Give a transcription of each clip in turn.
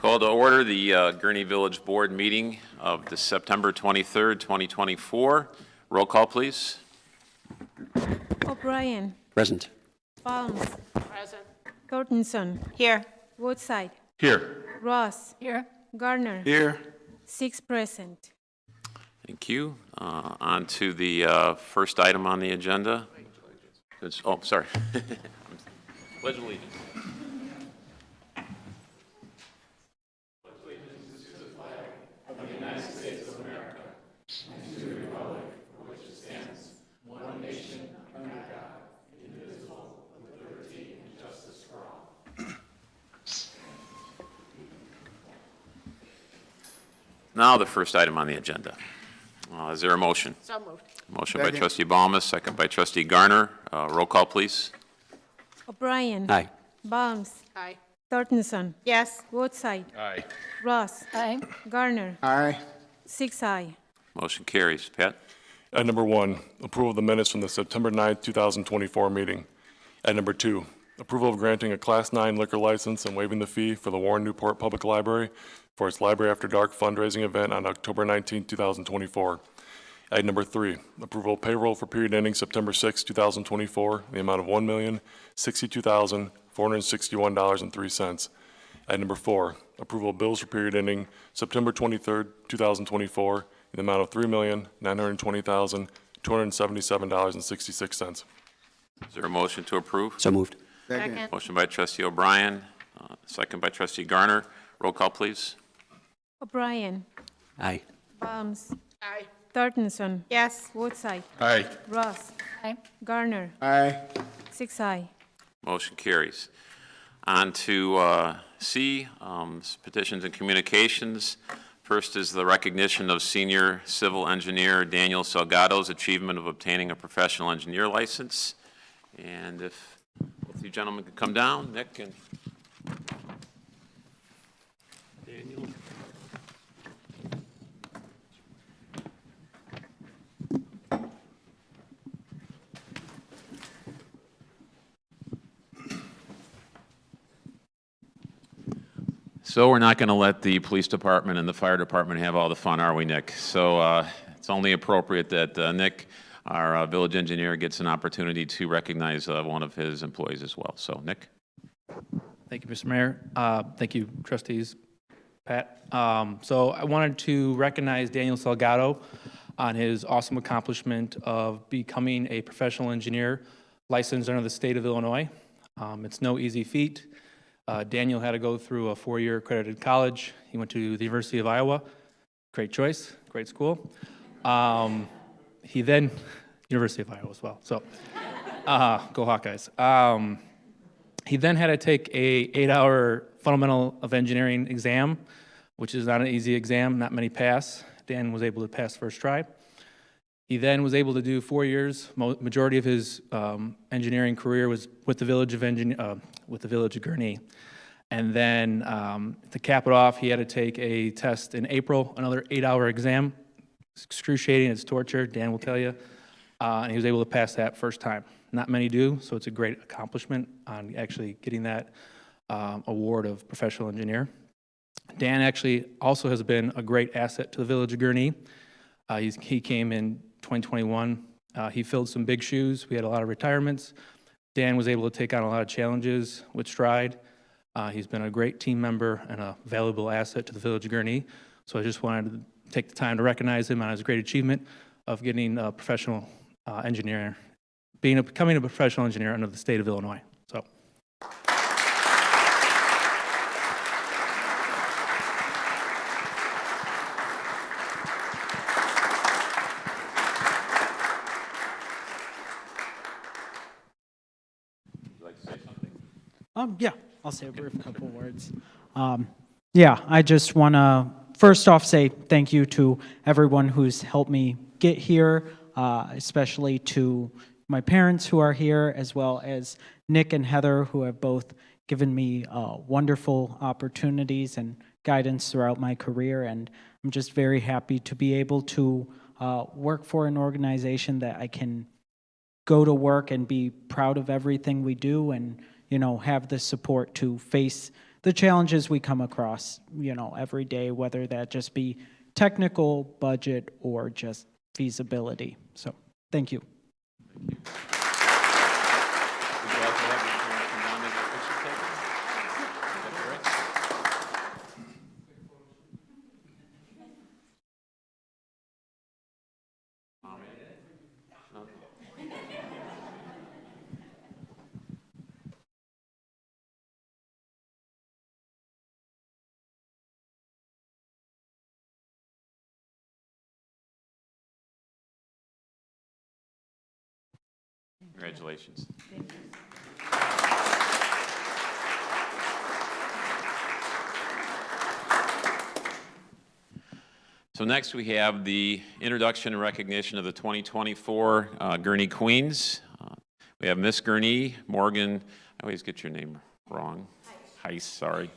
Call to order the Gurnee Village Board meeting of the September 23rd, 2024. Roll call, please. O'Brien. Present. Balms. Present. Thornton. Here. Woodside. Here. Ross. Here. Garner. Here. 6 present. Thank you. On to the first item on the agenda. Oh, sorry. Pledge allegiance. Now the first item on the agenda. Is there a motion? So moved. Motion by Trustee Balmas, second by Trustee Garner. Roll call, please. O'Brien. Aye. Balms. Aye. Thornton. Yes. Woodside. Aye. Ross. Aye. Garner. Aye. 6 aye. Motion carries. Pat? Item number 1, approval of the minutes from the September 9th, 2024 meeting. Item number 2, approval of granting a Class 9 liquor license and waiving the fee for the Warren Newport Public Library for its Library After Dark fundraising event on October 19, 2024. Item number 3, approval of payroll for period ending September 6, 2024, in the amount of $1,062,461.03. Item number 4, approval of bills for period ending September 23, 2024, in the amount of $3,920,277.66. Is there a motion to approve? So moved. Second. Motion by Trustee O'Brien, second by Trustee Garner. Roll call, please. O'Brien. Aye. Balms. Aye. Thornton. Yes. Woodside. Aye. Ross. Aye. Garner. Aye. 6 aye. Motion carries. On to C, petitions and communications. First is the recognition of senior civil engineer Daniel Salgado's achievement of obtaining a professional engineer license. And if both you gentlemen could come down, Nick and Daniel. So we're not going to let the police department and the fire department have all the fun, are we, Nick? So it's only appropriate that Nick, our village engineer, gets an opportunity to recognize one of his employees as well. So, Nick? Thank you, Mr. Mayor. Thank you, trustees. Pat. So I wanted to recognize Daniel Salgado on his awesome accomplishment of becoming a professional engineer licensed under the state of Illinois. It's no easy feat. Daniel had to go through a 4-year accredited college. He went to the University of Iowa. Great choice, great school. He then, University of Iowa as well, so go Hawkeyes. He then had to take a 8-hour Fundamental of Engineering exam, which is not an easy exam, not many pass. Dan was able to pass first try. He then was able to do 4 years. Majority of his engineering career was with the village of Gurnee. And then to cap it off, he had to take a test in April, another 8-hour exam. It's excruciating, it's torture, Dan will tell you. And he was able to pass that first time. Not many do, so it's a great accomplishment on actually getting that award of professional engineer. Dan actually also has been a great asset to the village of Gurnee. He came in 2021. He filled some big shoes. We had a lot of retirements. Dan was able to take on a lot of challenges with stride. He's been a great team member and a valuable asset to the village of Gurnee. So I just wanted to take the time to recognize him on his great achievement of getting a professional engineer, becoming a professional engineer under the state of Illinois. So. Yeah, I'll say a brief couple words. Yeah, I just want to first off say thank you to everyone who's helped me get here, especially to my parents who are here, as well as Nick and Heather, who have both given me wonderful opportunities and guidance throughout my career. And I'm just very happy to be able to work for an organization that I can go to work and be proud of everything we do, and have the support to face the challenges we come across, every day, whether that just be technical, budget, or just feasibility. So, thank you. Would you like to have your parents come down and get a picture taken? That's all right. Congratulations. So next we have the introduction and recognition of the 2024 Gurnee Queens. We have Miss Gurnee, Morgan, I always get your name wrong. Heiss, sorry.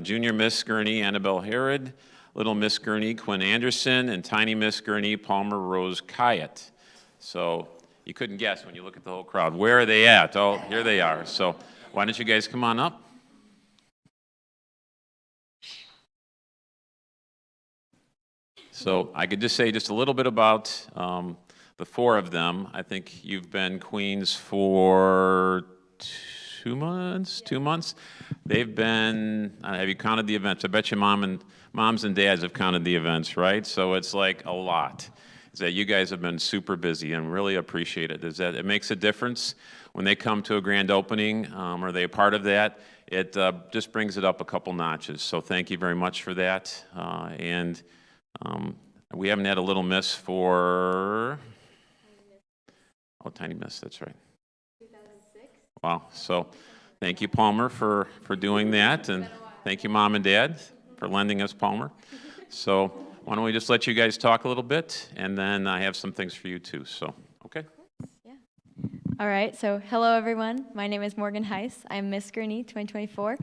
Junior Miss Gurnee, Annabelle Herod, Little Miss Gurnee, Quinn Anderson, and Tiny Miss Gurnee, Palmer Rose Kyatt. So you couldn't guess when you look at the whole crowd. Where are they at? Oh, here they are. So why don't you guys come on up? So I could just say just a little bit about the four of them. I think you've been queens for 2 months. 2 months. They've been. Have you counted the events? I bet you moms and dads have counted the events, right? So it's like a lot. Is that you guys have been super busy and really appreciate it. Is that it makes a difference when they come to a grand opening? Are they a part of that? It just brings it up a couple notches. So thank you very much for that. We haven't had a Little Miss for, Tiny Miss, that's right. 2006. Wow, so thank you, Palmer, for doing that, and thank you, Mom and Dad, for lending us Palmer. So why don't we just let you guys talk a little bit, and then I have some things for you too, so, okay? Yeah. All right, so hello everyone. My name is Morgan Heiss. I'm Miss Gurnee 2024.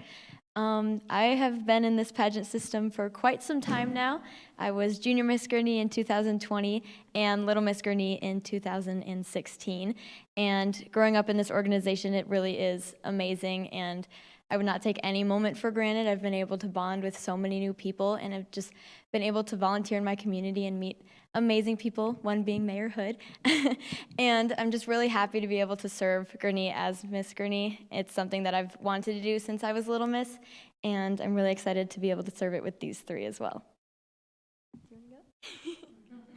I have been in this pageant system for quite some time now. I was Junior Miss Gurnee in 2020 and Little Miss Gurnee in 2016. And growing up in this organization, it really is amazing, and I would not take any moment for granted. I've been able to bond with so many new people, and I've just been able to volunteer in my community and meet amazing people, one being Mayor Hood. And I'm just really happy to be able to serve Gurnee as Miss Gurnee. It's something that I've wanted to do since I was Little Miss, and I'm really excited to be able to serve it with these three as well. Do you want to go?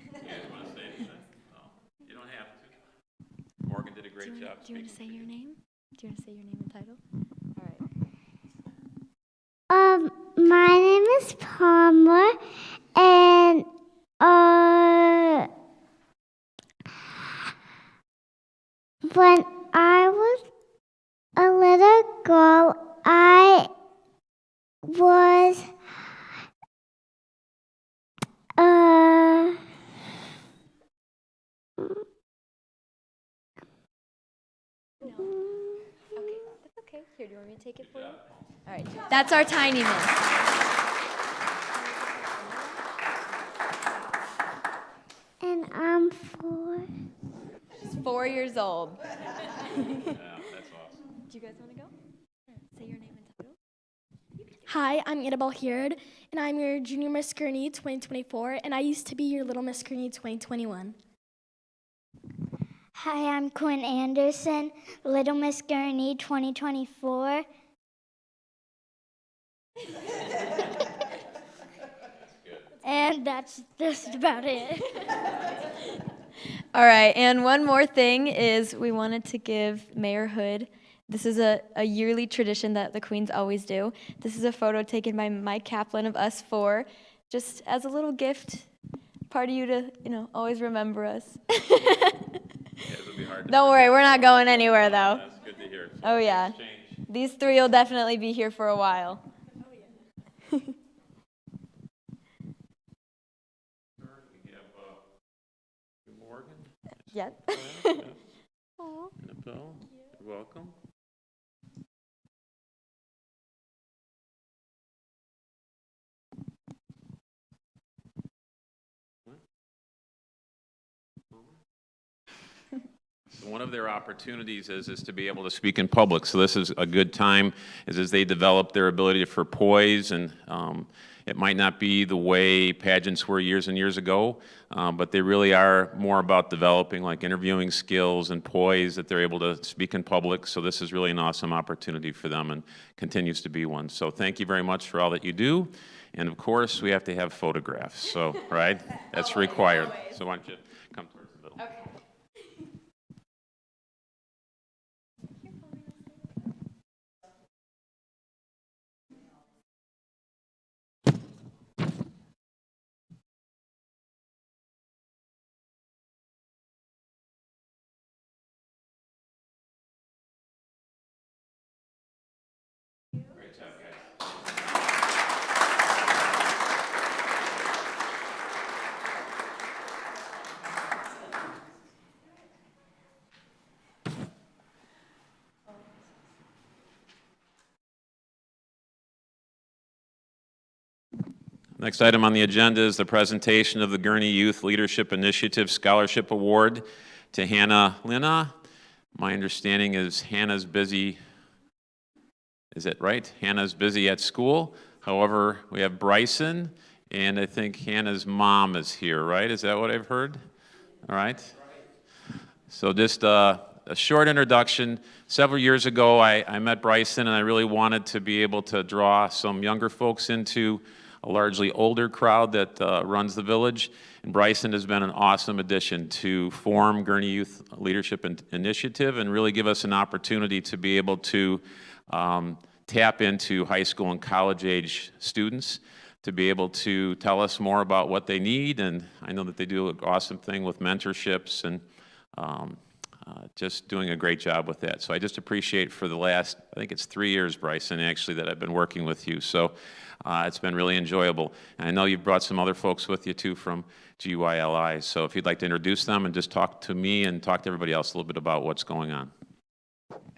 You guys want to say anything? No, you don't have to. Morgan did a great job. Do you want to say your name? Do you want to say your name and title? All right. My name is Palmer, and when I was a little girl, I was Okay, that's okay. Here, do you want me to take it for you? All right, that's our Tiny Miss. and I'm 4. She's 4 years old. Yeah, that's awesome. Do you guys want to go? Say your name and title. Hi, I'm Annabelle Herod, and I'm your Junior Miss Gurnee 2024, and I used to be your Little Miss Gurnee 2021. Hi, I'm Quinn Anderson, Little Miss Gurnee 2024. And that's just about it. All right, and one more thing is we wanted to give Mayor Hood, this is a yearly tradition that the Queens always do. This is a photo taken by Mike Kaplan of us four, just as a little gift, part of you to, always remember us. It'll be hard to Don't worry, we're not going anywhere though. That's good to hear. So Oh yeah, things change. these three will definitely be here for a while. We have Morgan. Yep. Annabelle, you're welcome. one of their opportunities is to be able to speak in public. So this is a good time as they develop their ability for poise, and it might not be the way pageants were years and years ago, but they really are more about developing like interviewing skills and poise that they're able to speak in public. So this is really an awesome opportunity for them and continues to be one. So thank you very much for all that you do. And of course, we have to have photographs, so, right? That's required. So why don't you come towards the middle? Okay. Next item on the agenda is the presentation of the Gurnee Youth Leadership Initiative Scholarship Award to Hannah Lina. My understanding is Hannah's busy, is it right? Hannah's busy at school. However, we have Bryson, and I think Hannah's mom is here, right? Is that what I've heard? All right. So just a short introduction. Several years ago, I met Bryson, and I really wanted to be able to draw some younger folks into a largely older crowd that runs the village. And Bryson has been an awesome addition to form Gurnee Youth Leadership Initiative and really give us an opportunity to be able to tap into high school and college age students to be able to tell us more about what they need. And I know that they do an awesome thing with mentorships and just doing a great job with that. So I just appreciate for the last, I think it's 3 years, Bryson, actually, that I've been working with you. So it's been really enjoyable. And I know you've brought some other folks with you, too, from GYLI. So if you'd like to introduce them and just talk to me and talk to everybody else a little bit about what's going on.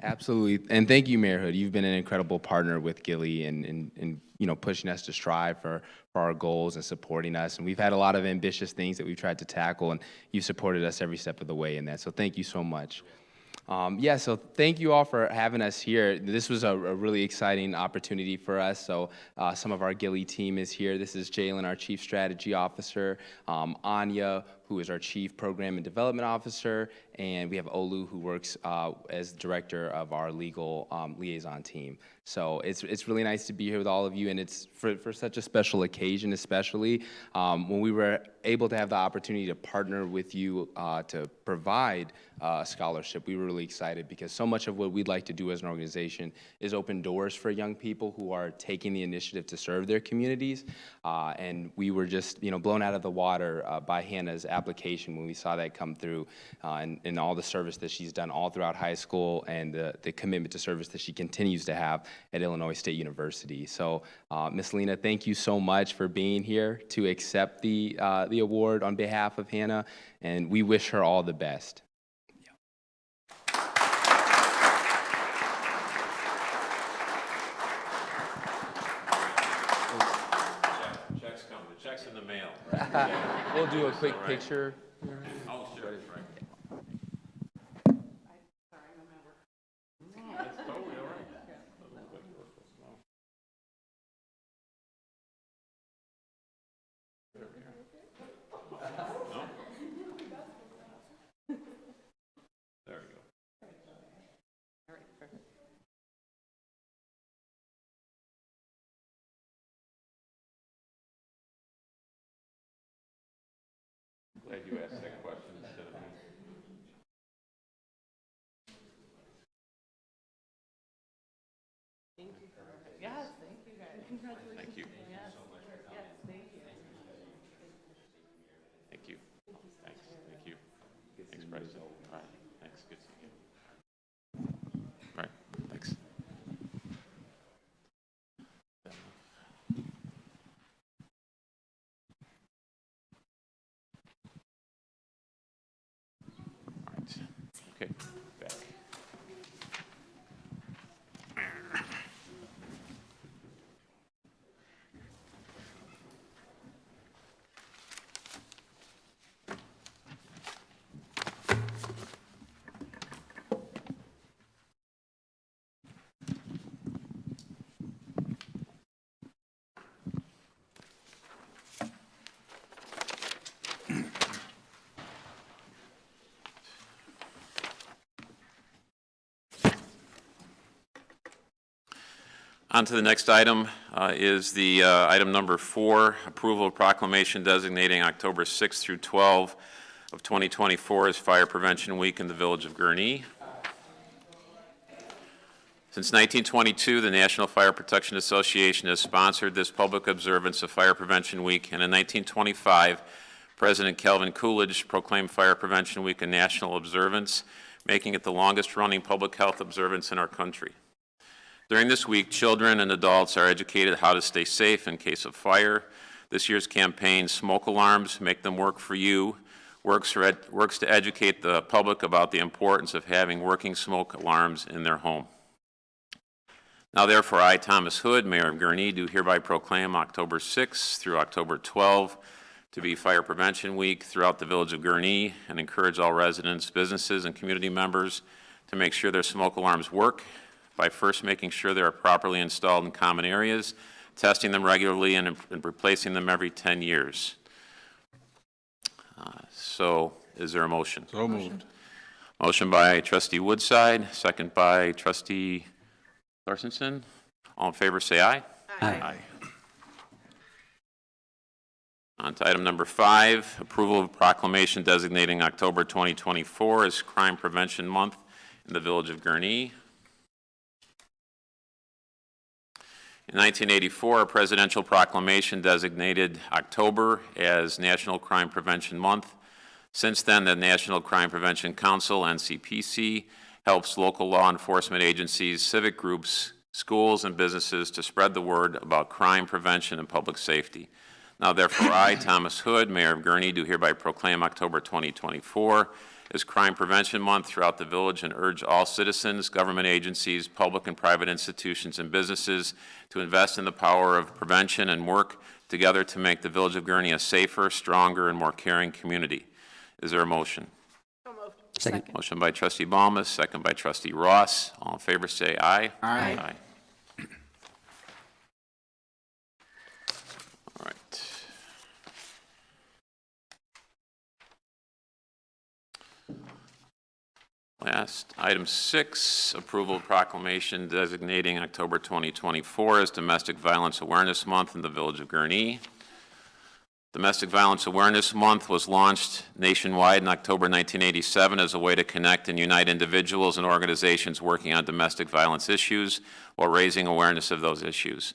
Absolutely, and thank you, Mayor Hood. You've been an incredible partner with Gilly and you know, pushing us to strive for our goals and supporting us. And we've had a lot of ambitious things that we've tried to tackle, and you supported us every step of the way in that. So thank you so much. Yeah, so thank you all for having us here. This was a really exciting opportunity for us. So some of our Gilly team is here. This is Jalen, our Chief Strategy Officer, Anya, who is our Chief Program and Development Officer, and we have Olu, who works as Director of our Legal Liaison Team. So it's really nice to be here with all of you, and it's for such a special occasion, especially when we were able to have the opportunity to partner with you to provide a scholarship. We were really excited because so much of what we'd like to do as an organization is open doors for young people who are taking the initiative to serve their communities, and we were just blown out of the water by Hannah's application when we saw that come through, and all the service that she's done all throughout high school, and the commitment to service that she continues to have at Illinois State University. So Ms. Lina, thank you so much for being here to accept the award on behalf of Hannah, and we wish her all the best. Checks come. The check's in the mail. We'll do a quick picture. Oh, sure. Right. That's totally all right. No? There we go. Glad you asked that question instead of me. Yes, thank you guys. Congratulations. Thank you. Yes. Yes, thank you. Thank you. Thanks. Thank you. Thanks, Bryson. All right. Thanks. Good seeing you. All right. Thanks. All right. Okay. Back. On to the next item is the item number 4, approval of proclamation designating October 6 through 12 of 2024 as Fire Prevention Week in the Village of Gurnee. Since 1922, the National Fire Protection Association has sponsored this public observance of Fire Prevention Week, and in 1925, President Calvin Coolidge proclaimed Fire Prevention Week a national observance, making it the longest-running public health observance in our country. During this week, children and adults are educated how to stay safe in case of fire. This year's campaign, Smoke Alarms, Make Them Work for You, works to educate the public about the importance of having working smoke alarms in their home. Now therefore, I, Thomas Hood, Mayor of Gurnee, do hereby proclaim October 6 through October 12 to be Fire Prevention Week throughout the Village of Gurnee, and encourage all residents, businesses, and community members to make sure their smoke alarms work by first making sure they are properly installed in common areas, testing them regularly, and replacing them every 10 years. So is there a motion? So moved. Motion by Trustee Woodside, second by Trustee Larsenson. All in favor, say aye. Aye. On to item number 5, approval of proclamation designating October 2024 as Crime Prevention Month in the Village of Gurnee. In 1984, a presidential proclamation designated October as National Crime Prevention Month. Since then, the National Crime Prevention Council, NCPC, helps local law enforcement agencies, civic groups, schools, and businesses to spread the word about crime prevention and public safety. Now, therefore, I, Thomas Hood, Mayor of Gurnee, do hereby proclaim October 2024 as Crime Prevention Month throughout the village, and urge all citizens, government agencies, public and private institutions, and businesses to invest in the power of prevention and work together to make the Village of Gurnee a safer, stronger, and more caring community. Is there a motion? So moved. Second. Motion by Trustee Balmas, second by Trustee Ross. All in favor say aye. Aye. All right. Last, item 6, approval of proclamation designating October 2024 as Domestic Violence Awareness Month in the Village of Gurnee. Domestic Violence Awareness Month was launched nationwide in October 1987 as a way to connect and unite individuals and organizations working on domestic violence issues while raising awareness of those issues.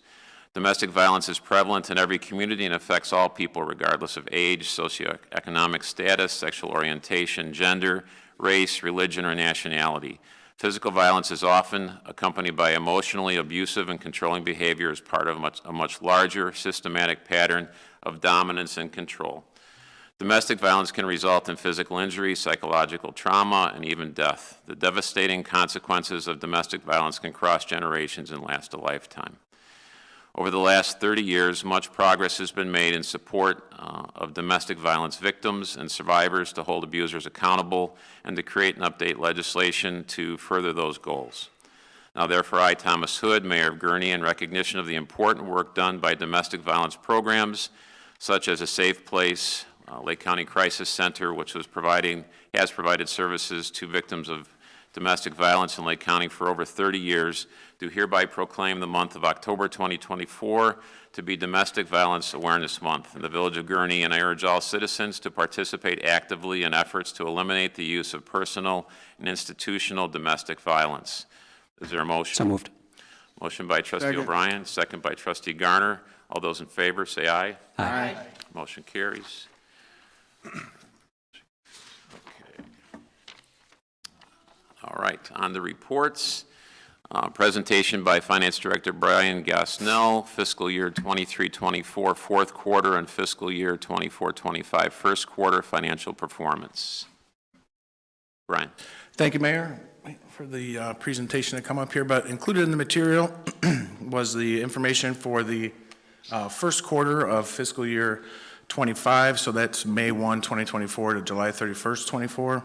Domestic violence is prevalent in every community and affects all people regardless of age, socioeconomic status, sexual orientation, gender, race, religion, or nationality. Physical violence is often accompanied by emotionally abusive and controlling behavior as part of a much larger systematic pattern of dominance and control. Domestic violence can result in physical injury, psychological trauma, and even death. The devastating consequences of domestic violence can cross generations and last a lifetime. Over the last 30 years, much progress has been made in support of domestic violence victims and survivors to hold abusers accountable and to create and update legislation to further those goals. Now, therefore, I, Thomas Hood, Mayor of Gurnee, in recognition of the important work done by domestic violence programs, such as A Safe Place, Lake County Crisis Center, which has provided services to victims of domestic violence in Lake County for over 30 years, do hereby proclaim the month of October 2024 to be Domestic Violence Awareness Month in the Village of Gurnee, and I urge all citizens to participate actively in efforts to eliminate the use of personal and institutional domestic violence. Is there a motion? So moved. Motion by Trustee Second. O'Brien, second by Trustee Garner. All those in favor say aye. Aye. Motion carries. All right, on the reports, presentation by Finance Director Brian Gosnell, fiscal year 23-24 fourth quarter and fiscal year 24-25 first quarter financial performance. Brian. Thank you, Mayor, for the presentation to come up here, but included in the material was the information for the first quarter of fiscal year 25, so that's May 1, 2024 to July 31st, 24.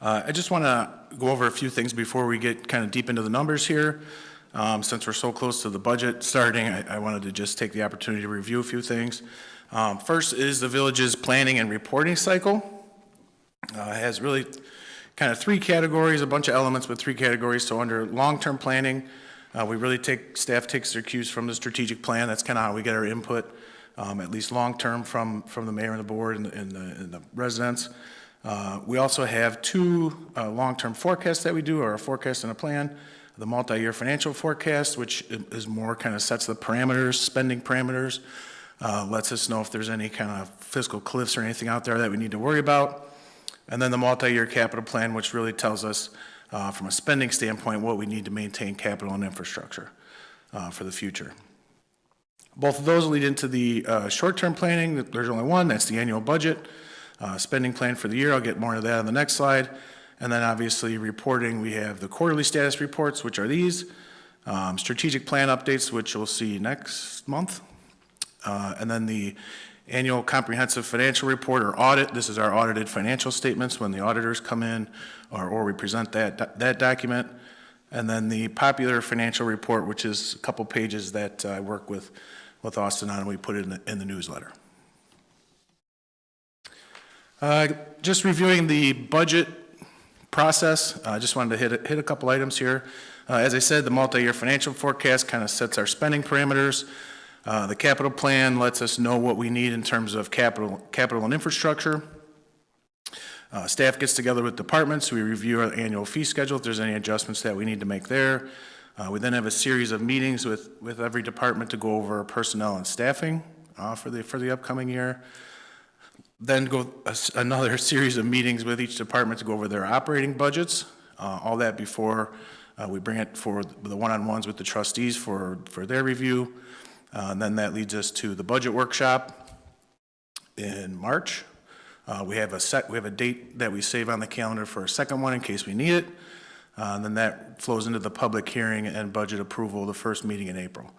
I just want to go over a few things before we get kind of deep into the numbers here. Since we're so close to the budget starting, I wanted to just take the opportunity to review a few things. First is the village's planning and reporting cycle. It has really kind of three categories, a bunch of elements with three categories. So under long-term planning, Staff takes their cues from the strategic plan. That's kind of how we get our input, at least long-term from the mayor and the board and the residents. We also have two long-term forecasts that we do, or a forecast and a plan. The multi-year financial forecast, which is more kind of sets the parameters, spending parameters, lets us know if there's any kind of fiscal cliffs or anything out there that we need to worry about. And then the multi-year capital plan, which really tells us from a spending standpoint what we need to maintain capital and infrastructure for the future. Both of those lead into the short-term planning. There's only one, that's the annual budget. Spending plan for the year, I'll get more into that on the next slide. And then obviously reporting, we have the quarterly status reports, which are these. Strategic plan updates, which we'll see next month. And then the annual comprehensive financial report or audit. This is our audited financial statements when the auditors come in or we present that document. And then the popular financial report, which is a couple pages that I work with Austin on, and we put it in the newsletter. Just reviewing the budget process, I just wanted to hit a couple items here. As I said, the multi-year financial forecast kind of sets our spending parameters. The capital plan lets us know what we need in terms of capital and infrastructure. Staff gets together with departments. We review our annual fee schedule if there's any adjustments that we need to make there. We then have a series of meetings with every department to go over personnel and staffing for the upcoming year. Then go another series of meetings with each department to go over their operating budgets. All that before we bring it for the one-on-ones with the trustees for their review. And then that leads us to the budget workshop in March. We have a date that we save on the calendar for a second one in case we need it. And then that flows into the public hearing and budget approval, the first meeting in April.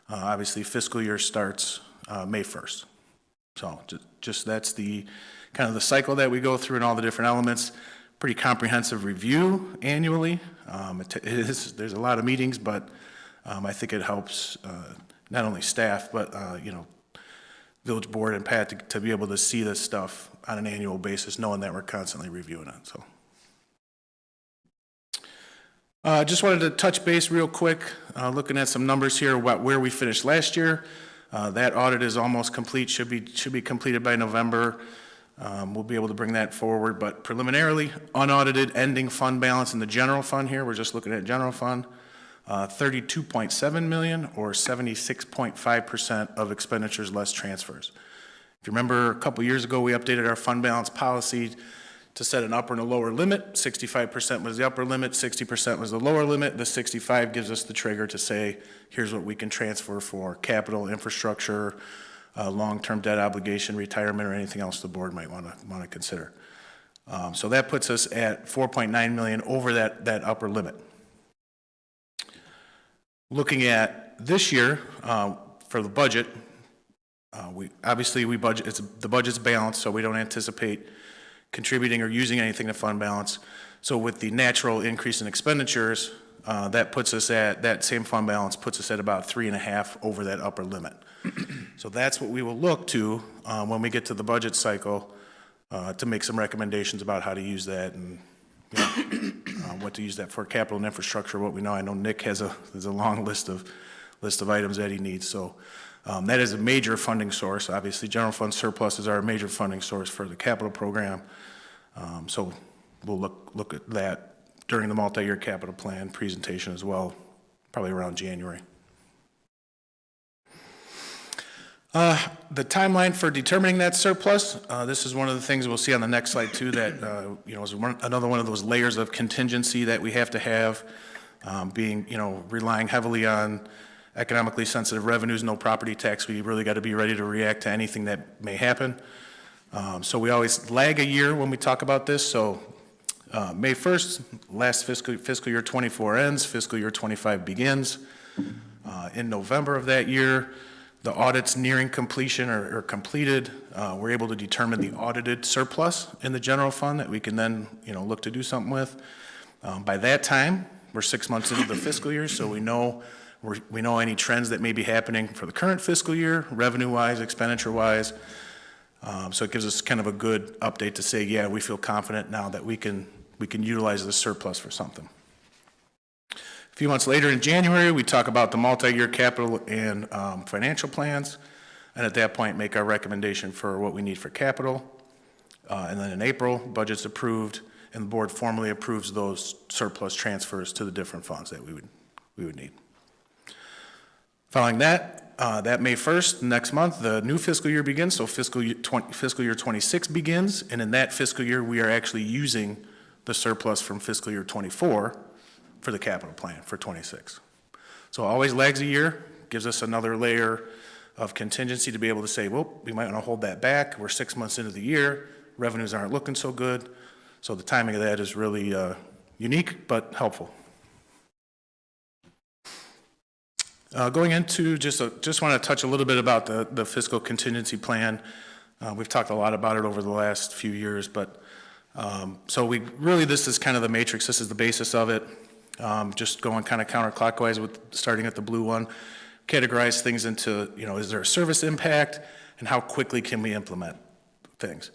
Obviously, fiscal year starts May 1st. So just that's the kind of the cycle that we go through and all the different elements. Pretty comprehensive review annually. There's a lot of meetings, but I think it helps not only staff, but village board and Pat to be able to see this stuff on an annual basis, knowing that we're constantly reviewing it. So just wanted to touch base real quick, looking at some numbers here, where we finished last year. That audit is almost complete, should be completed by November. We'll be able to bring that forward, but preliminarily, unaudited ending fund balance in the general fund here, we're just looking at general fund, 32.7 million or 76.5% of expenditures less transfers. If you remember, a couple years ago, we updated our fund balance policy to set an upper and a lower limit. 65% was the upper limit, 60% was the lower limit. The 65 gives us the trigger to say, here's what we can transfer for capital, infrastructure, long-term debt obligation, retirement, or anything else the board might want to consider. So that puts us at 4.9 million over that upper limit. Looking at this year for the budget, we budget. The budget's balanced, so we don't anticipate contributing or using anything to fund balance. So with the natural increase in expenditures, that same fund balance puts us at about 3.5 over that upper limit. So that's what we will look to when we get to the budget cycle to make some recommendations about how to use that and what to use that for capital and infrastructure. What we know, I know Nick has a long list of items that he needs. So that is a major funding source. Obviously, general fund surpluses are a major funding source for the capital program. So we'll look at that during the multi-year capital plan presentation as well, probably around January. The timeline for determining that surplus, this is one of the things we'll see on the next slide too, that is another one of those layers of contingency that we have to have, relying heavily on economically sensitive revenues, no property tax. We really got to be ready to react to anything that may happen. So we always lag a year when we talk about this. So May 1st, last fiscal year 24 ends, fiscal year 25 begins. In November of that year, the audit's nearing completion or completed. We're able to determine the audited surplus in the general fund that we can then look to do something with. By that time, we're 6 months into the fiscal year, so we know any trends that may be happening for the current fiscal year, revenue-wise, expenditure-wise. So it gives us kind of a good update to say, yeah, we feel confident now that we can utilize the surplus for something. A few months later in January, we talk about the multi-year capital and financial plans, and at that point, make our recommendation for what we need for capital. And then in April, budget's approved, and the board formally approves those surplus transfers to the different funds that we would need. Following that, that May 1st, next month, the new fiscal year begins, so fiscal year 26 begins, and in that fiscal year, we are actually using the surplus from fiscal year 24 for the capital plan for 26. So it always lags a year, gives us another layer of contingency to be able to say, well, we might want to hold that back. We're 6 months into the year, revenues aren't looking so good. So the timing of that is really unique, but helpful. Going into just want to touch a little bit about the fiscal contingency plan. We've talked a lot about it over the last few years, but so this is kind of the matrix. This is the basis of it. Just going kind of counterclockwise with starting at the blue one, categorize things into, is there a service impact and how quickly can we implement things?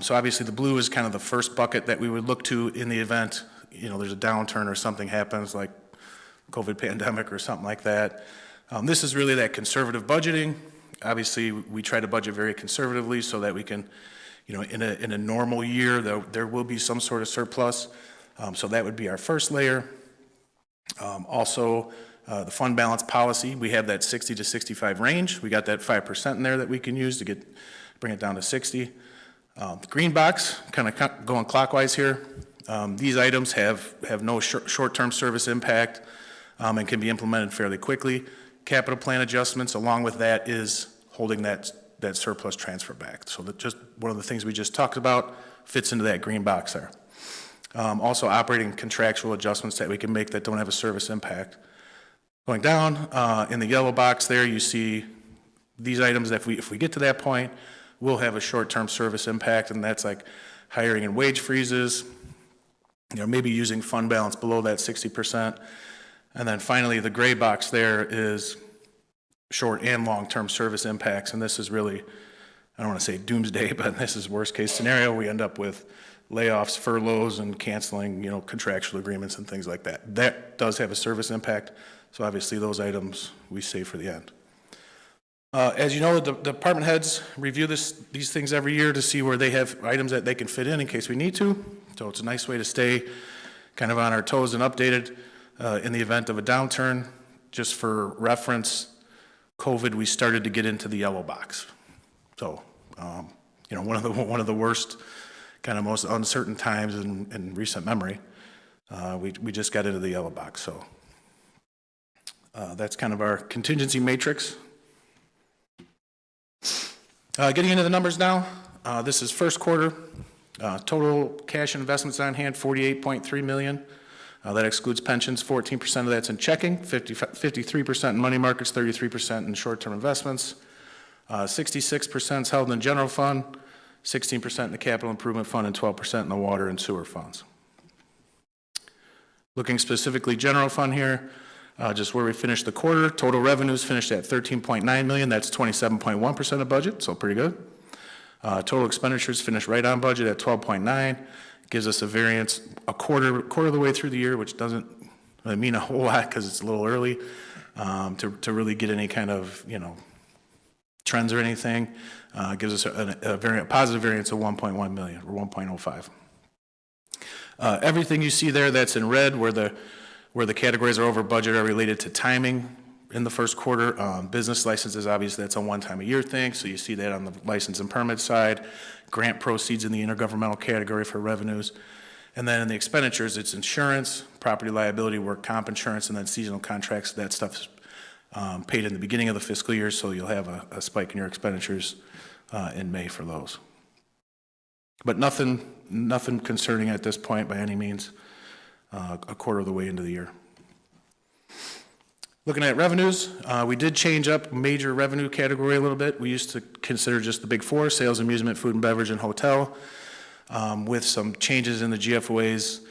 So obviously the blue is kind of the first bucket that we would look to in the event, there's a downturn or something happens like COVID pandemic or something like that. This is really that conservative budgeting. Obviously we try to budget very conservatively so that we can, in a normal year, there will be some sort of surplus. So that would be our first layer. Also, the fund balance policy, we have that 60 to 65 range. We got that 5% in there that we can use to bring it down to 60. The green box, kind of going clockwise here. These items have no short-term service impact and can be implemented fairly quickly. Capital plan adjustments, along with that, is holding that surplus transfer back. So that just one of the things we just talked about fits into that green box there. Also operating contractual adjustments that we can make that don't have a service impact. Going down in the yellow box there, you see these items that if we get to that point, will have a short-term service impact, and that's like hiring and wage freezes, maybe using fund balance below that 60%. And then finally, the gray box there is short and long-term service impacts, and this is really, I don't want to say doomsday, but this is worst-case scenario. We end up with layoffs, furloughs, and canceling, contractual agreements and things like that. That does have a service impact, so obviously those items we save for the end. As you know, the department heads review these things every year to see where they have items that they can fit in case we need to. So it's a nice way to stay kind of on our toes and updated in the event of a downturn. Just for reference, COVID, we started to get into the yellow box. So, one of the worst, kind of most uncertain times in recent memory. We just got into the yellow box. So that's kind of our contingency matrix. Getting into the numbers now, this is first quarter. Total cash and investments on hand, $48.3 million. That excludes pensions. 14% of that's in checking, 53% in money markets, 33% in short-term investments. 66% is held in the general fund, 16% in the capital improvement fund, and 12% in the water and sewer funds. Looking specifically general fund here, just where we finished the quarter, total revenues finished at $13.9 million. That's 27.1% of budget, so pretty good. Total expenditures finished right on budget at 12.9. Gives us a variance a quarter of the way through the year, which doesn't really mean a whole lot because it's a little early to really get any kind of trends or anything. Gives us a positive variance of 1.1 million or 1.05. Everything you see there that's in red where the categories are over budget are related to timing in the first quarter. Business licenses, obviously, that's a one-time-a-year thing, so you see that on the license and permit side. Grant proceeds in the intergovernmental category for revenues. And then in the expenditures, it's insurance, property liability, work comp insurance, and then seasonal contracts. That stuff's paid in the beginning of the fiscal year, so you'll have a spike in your expenditures in May for those. But nothing concerning at this point by any means, a quarter of the way into the year. Looking at revenues, we did change up major revenue category a little bit. We used to consider just the big four: sales, amusement, food and beverage, and hotel. With some changes in the GFOA's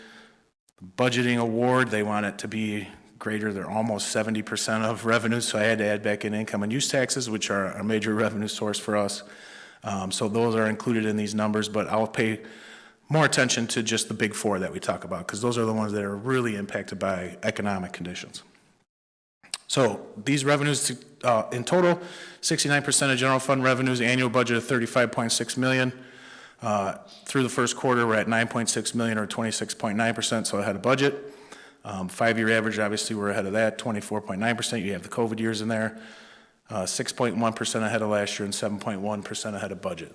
budgeting award, they want it to be greater. They're almost 70% of revenues, so I had to add back in income and use taxes, which are a major revenue source for us. So those are included in these numbers, but I'll pay more attention to just the big four that we talk about, because those are the ones that are really impacted by economic conditions. So these revenues, in total, 69% of general fund revenues, annual budget of $35.6 million. Through the first quarter, we're at $9.6 million or 26.9%, so ahead of budget. 5-year average, obviously, we're ahead of that, 24.9%. You have the COVID years in there. 6.1% ahead of last year and 7.1% ahead of budget.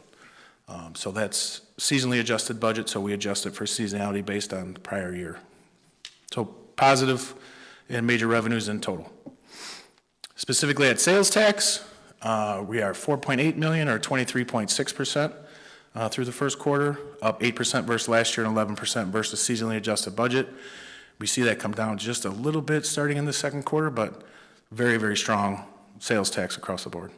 So that's seasonally adjusted budget, so we adjust it for seasonality based on the prior year. So positive in major revenues in total. Specifically at sales tax, we are $4.8 million or 23.6% through the first quarter, up 8% versus last year and 11% versus seasonally adjusted budget. We see that come down just a little bit starting in the second quarter, but very, very strong sales tax across the board.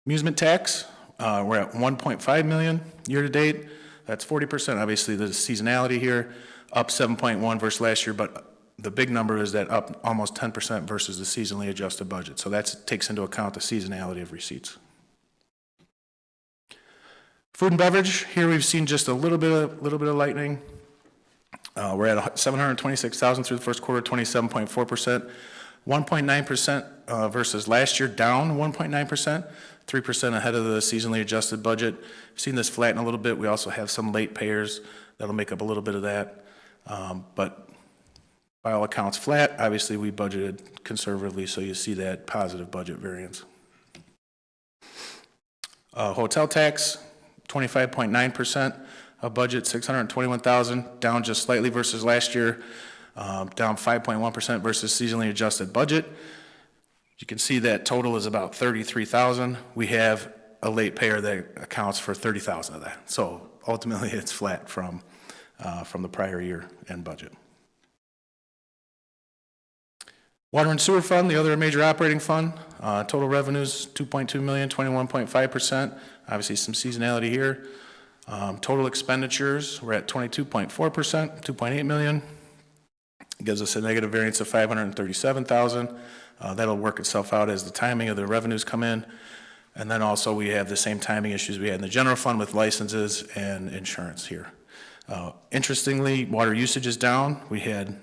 Amusement tax, we're at $1.5 million year to date. That's 40%. Obviously, there's seasonality here, up 7.1 versus last year, but the big number is that up almost 10% versus the seasonally adjusted budget. So that takes into account the seasonality of receipts. Food and beverage, here we've seen just a little bit of lightening. We're at $726,000 through the first quarter, 27.4%, 1.9% versus last year, down 1.9%, 3% ahead of the seasonally adjusted budget. We've seen this flatten a little bit. We also have some late payers that'll make up a little bit of that, but by all accounts flat. Obviously, we budgeted conservatively, so you see that positive budget variance. Hotel tax, 25.9% of budget, $621,000, down just slightly versus last year, down 5.1% versus seasonally adjusted budget. You can see that total is about $33,000. We have a late payer that accounts for $30,000 of that. So ultimately, it's flat from the prior year and budget. Water and sewer fund, the other major operating fund, total revenues $2.2 million, 21.5%. Obviously, some seasonality here. Total expenditures, we're at 22.4%, $2.8 million. It gives us a negative variance of $537,000. That'll work itself out as the timing of the revenues come in. And then also we have the same timing issues we had in the general fund with licenses and insurance here. Interestingly, water usage is down. We had,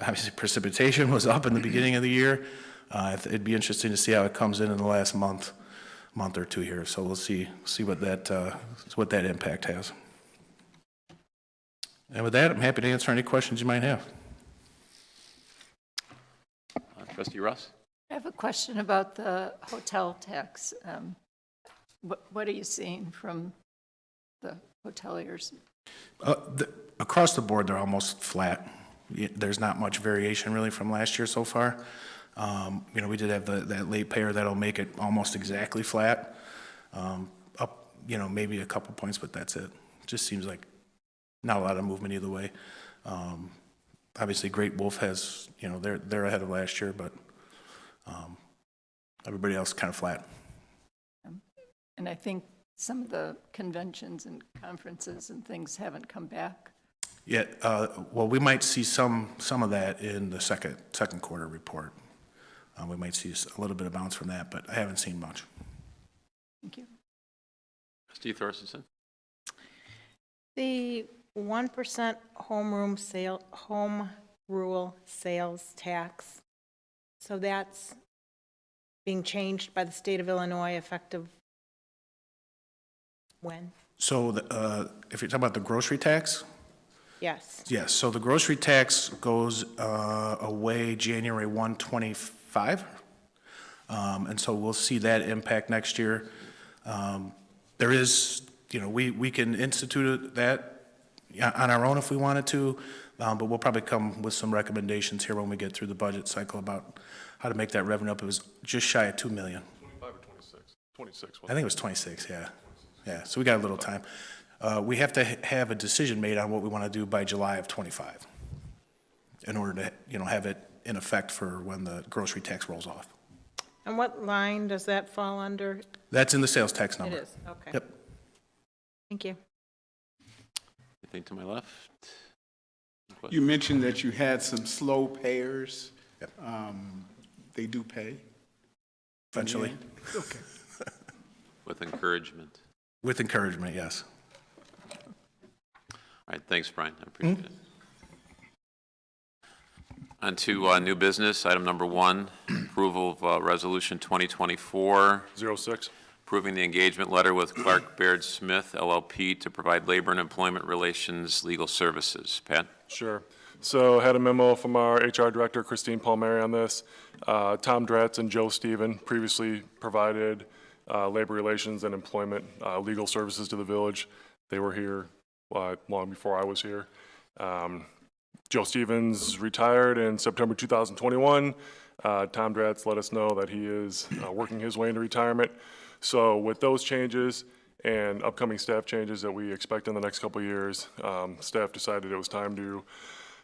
obviously, precipitation was up in the beginning of the year. It'd be interesting to see how it comes in the last month or two here. So we'll see what that impact has. And with that, I'm happy to answer any questions you might have. Trustee Russ? I have a question about the hotel tax. What are you seeing from the hoteliers? Across the board, they're almost flat. There's not much variation really from last year so far. We did have that late payer that'll make it almost exactly flat. Up, maybe a couple points, but that's it. Just seems like not a lot of movement either way. Obviously, Great Wolf has, they're ahead of last year, but everybody else kind of flat. And I think some of the conventions and conferences and things haven't come back. Yeah, well, we might see some of that in the second quarter report. We might see a little bit of bounce from that, but I haven't seen much. Thank you. Steve Thorstensen? The 1% home rule sales tax, so that's being changed by the state of Illinois effective when? So if you're talking about the grocery tax? Yes. Yes, so the grocery tax goes away January 1, 2025. And so we'll see that impact next year. There is, we can institute that on our own if we wanted to, but we'll probably come with some recommendations here when we get through the budget cycle about how to make that revenue up. It was just shy of $2 million. 25 or 26? 26. I think it was 26, yeah. Yeah, so we got a little time. We have to have a decision made on what we want to do by July of 25 in order to, have it in effect for when the grocery tax rolls off. And what line does that fall under? That's in the sales tax number. It is, okay. Yep. Thank you. Anything to my left? You mentioned that you had some slow payers. Yep. They do pay? Eventually. Okay. With encouragement. With encouragement, yes. right, thanks, Brian, I appreciate it. On to new business, item number 1, approval of resolution 2024-06, approving the engagement letter with Clark Baird Smith LLP to provide labor and employment relations legal services. Pat? Sure. So had a memo from our HR director, Christine Palmieri, on this. Tom Dratz and Joe Steven previously provided labor relations and employment legal services to the village. They were here long before I was here. Joe Stevens retired in September 2021. Tom Dratz let us know that he is working his way into retirement. So with those changes and upcoming staff changes that we expect in the next couple of years, staff decided it was time to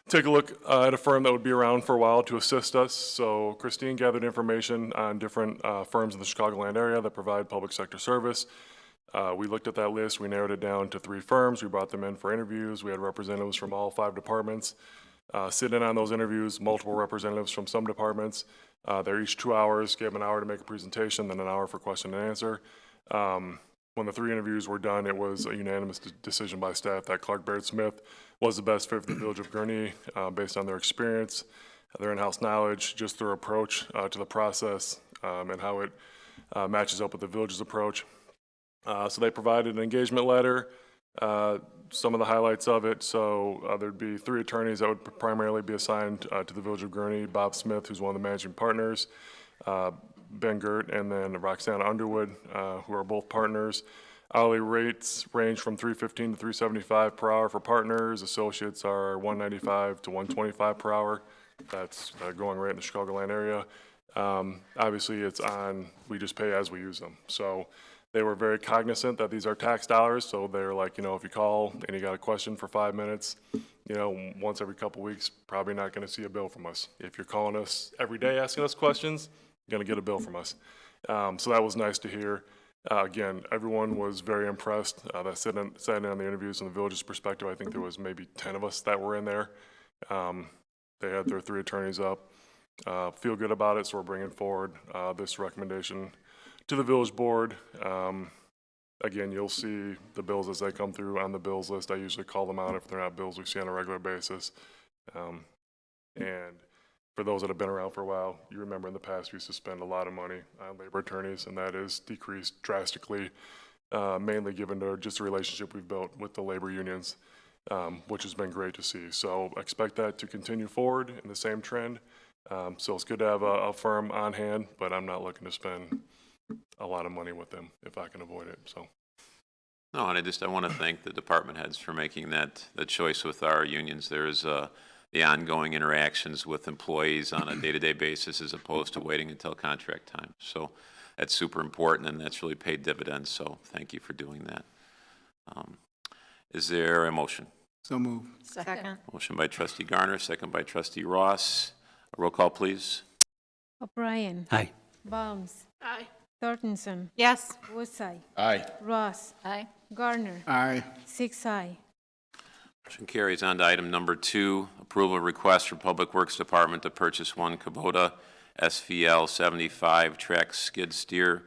take a look at a firm that would be around for a while to assist us. So Christine gathered information on different firms in the Chicagoland area that provide public sector service. We looked at that list, we narrowed it down to 3 firms, we brought them in for interviews, we had representatives from all 5 departments. Sitting in on those interviews, multiple representatives from some departments. They're each 2 hours, gave them an hour to make a presentation, then an hour for question and answer. When the 3 interviews were done, it was a unanimous decision by staff that Clark Baird Smith was the best fit for the village of Gurnee based on their experience, their in-house knowledge, just their approach to the process and how it matches up with the village's approach. So they provided an engagement letter, some of the highlights of it. So there'd be 3 attorneys that would primarily be assigned to the village of Gurnee: Bob Smith, who's one of the managing partners, Ben Gert, and then Roxanna Underwood, who are both partners. Hourly rates range from $3.15 to $3.75 per hour for partners. Associates are $195 to $125 per hour. That's going rate in the Chicagoland area. Obviously, it's on, we just pay as we use them. So they were very cognizant that these are tax dollars. So they're like, you know, if you call and you got a question for 5 minutes, you know, once every couple weeks, probably not going to see a bill from us. If you're calling us every day asking us questions, you're going to get a bill from us. So that was nice to hear. Again, everyone was very impressed. That sat in on the interviews from the village's perspective. I think there was maybe 10 of us that were in there. They had their 3 attorneys up. Feel good about it, so we're bringing forward this recommendation to the village board. Again, you'll see the bills as they come through on the bills list. I usually call them out if they're not bills we see on a regular basis. And for those that have been around for a while, you remember in the past we used to spend a lot of money on labor attorneys, and that is decreased drastically, mainly given to just the relationship we've built with the labor unions, which has been great to see. So expect that to continue forward in the same trend. So it's good to have a firm on hand, but I'm not looking to spend a lot of money with them if I can avoid it. So. No, and I want to thank the department heads for making that choice with our unions. There is the ongoing interactions with employees on a day-to-day basis as opposed to waiting until contract time. So that's super important, and that's really paid dividends. So thank you for doing that. Is there a motion? So move. Second. Motion by trustee Garner, second by trustee Ross. A roll call, please. O'Brien. Aye. Baums. Aye. Thorntonson. Yes. Woodside. Aye. Ross. Aye. Garner. Aye. 6 aye. Motion carries on to item number 2, approval of request for Public Works Department to purchase 1 Kubota SVL 75 track skid steer,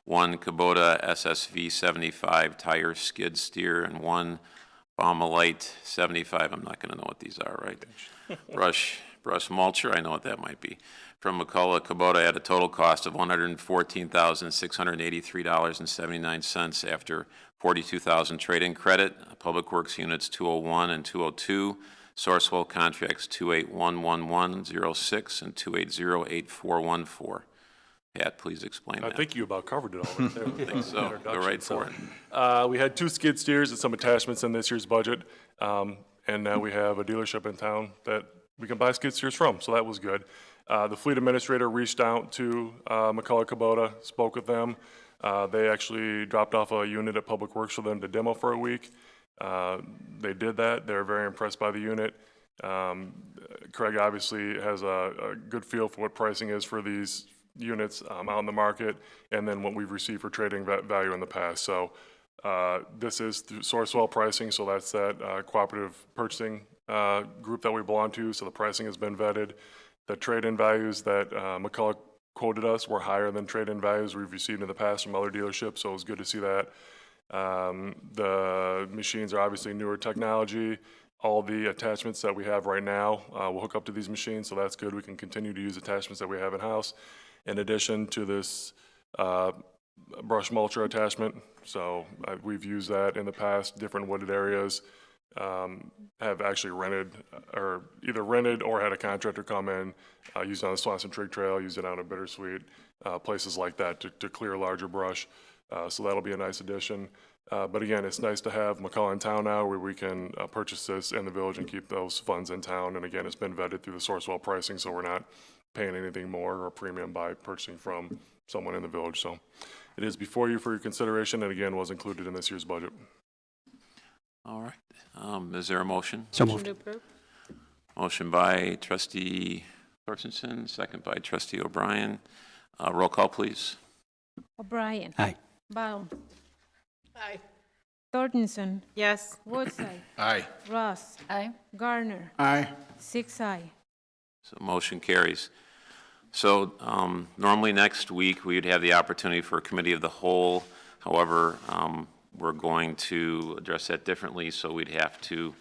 1 Kubota SSV 75 tire skid steer, and 1 Baumelite 75. I'm not going to know what these are, right? Brush mulcher, I know what that might be. From McCullough Kubota at a total cost of $114,683.79 after $42,000 trade-in credit. Public Works Units 201 and 202, Sourcewell Contracts 281106 and 2808414. Pat, please explain that. I think you about covered it all right there. I think so. Go right for it. We had 2 skid steers and some attachments in this year's budget. And now we have a dealership in town that we can buy skid steers from, so that was good. The fleet administrator reached out to McCullough Kubota, spoke with them. They actually dropped off a unit at Public Works for them to demo for a week. They did that. They're very impressed by the unit. Craig obviously has a good feel for what pricing is for these units out in the market, and then what we've received for trading value in the past. So this is through Sourcewell pricing, so that's that cooperative purchasing group that we belong to, so the pricing has been vetted. The trade-in values that McCullough quoted us were higher than trade-in values we've received in the past from other dealerships, so it was good to see that. The machines are obviously newer technology. All the attachments that we have right now will hook up to these machines, so that's good. We can continue to use attachments that we have in-house. In addition to this brush mulcher attachment, so we've used that in the past, different wooded areas. Have actually rented or had a contractor come in, use it on the Swanson Trig Trail, use it on a Bittersweet, places like that to clear larger brush. So that'll be a nice addition. But again, it's nice to have McCullough in town now where we can purchase this in the village and keep those funds in town. And again, it's been vetted through the Sourcewell pricing, so we're not paying anything more or premium by purchasing from someone in the village. So it is before you for your consideration, and again, was included in this year's budget. All right. Is there a motion? So moved. Motion to approve. Motion by trustee Torstenson, second by trustee O'Brien. Roll call, please. O'Brien. Aye. Baum. Aye. Thornton. Yes. Woodside. Aye. Ross. Aye. Garner. Aye. 6 aye. So motion carries. So normally next week, we'd have the opportunity for a committee of the whole. However, we're going to address that differently, so we'd have to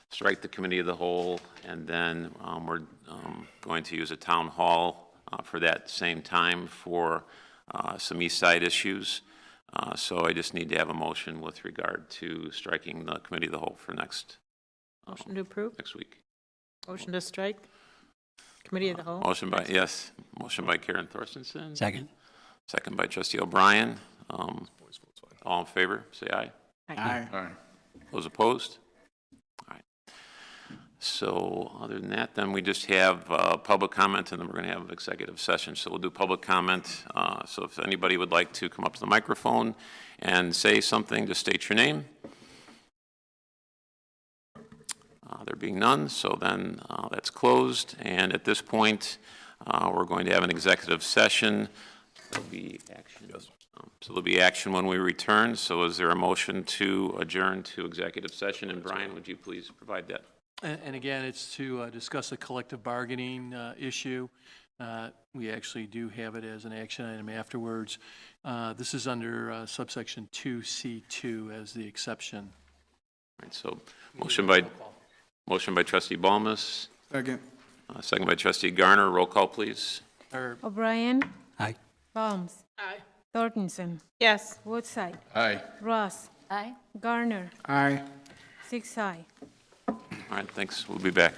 strike the committee of the whole, and then we're going to use a town hall for that same time for some east side issues. So I just need to have a motion with regard to striking the committee of the whole for next Motion to approve. next week. Motion to strike. Committee of the whole. Motion by, yes, motion by Karen Thorstenson. Second. Second by trustee O'Brien. All in favor, say aye. Aye. Aye. Those opposed? All right. So other than that, then we just have public comment, and then we're going to have an executive session. So we'll do public comment. So if anybody would like to come up to the microphone and say something, just state your name. There being none, so then that's closed. And at this point, we're going to have an executive session. There'll be action. So there'll be action when we return. So is there a motion to adjourn to executive session? And Brian, would you please provide that? And again, it's to discuss a collective bargaining issue. We actually do have it as an action item afterwards. This is under subsection 2C2 as the exception. All right, so motion by trustee Balmas. Second. Second by trustee Garner. Roll call, please. O'Brien. Aye. Baums. Aye. Thornton. Yes. Woodside. Aye. Ross. Aye. Garner. Aye. 6 aye. All right, thanks. We'll be back.